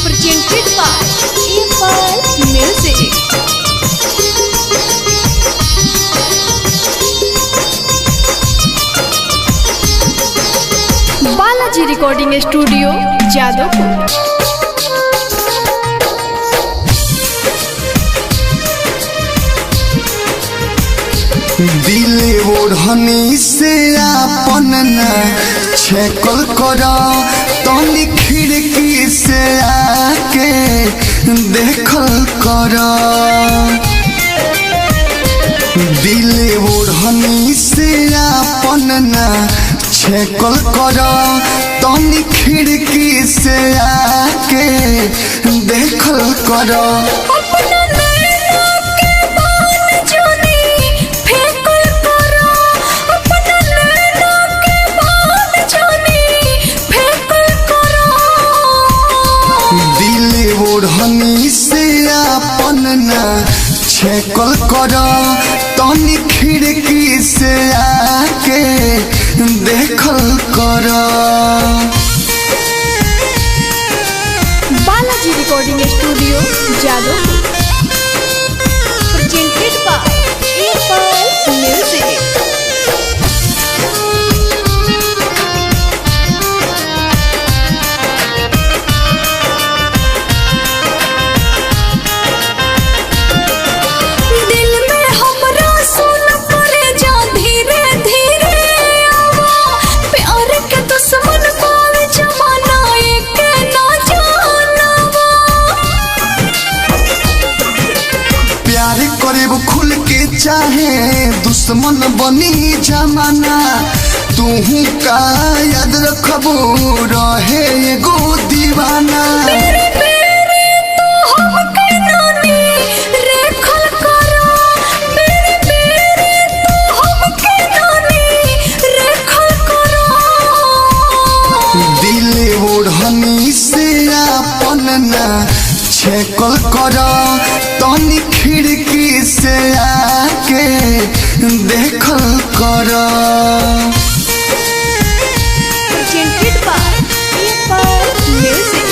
presented by Apple Music. Balaji recording studio Jadavpur. दिले ओढ़नी से आपन न छेकल कर तनी खिड़की से आके देखल कर। दिले ओढ़नी से आपन न छेकल कर तनी खिड़की से आके देखल कर। ओढ़नी से आपन न छेकल कर तनी खिड़की से आके देखल कर। Balaji recording studio Jadavpur. presented by Apple Music. खुल के चाहे दुश्मन बनी जमाना तू का याद रखबो रहे एगो दीवाना। दिले ओढ़नी से आपन न छेकल कर तनी खिड़की से आके देखल कर। presented by Apple Music.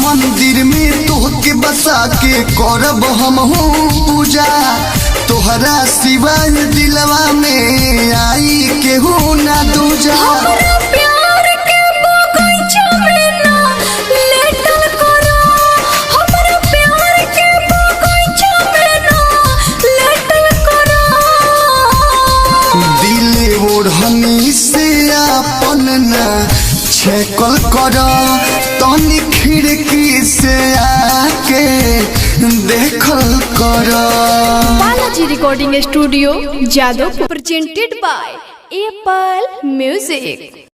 मंदिर में तोहके बसा के करब हम पूजा तोहरा सिवाय दिलवा में आई केहू ना दूजा। दिले ओढ़नी से आपन न छेकल कर तनी खिड़की से आके देखल कर। Balaji recording studio Jadavpur. presented by Apple Music.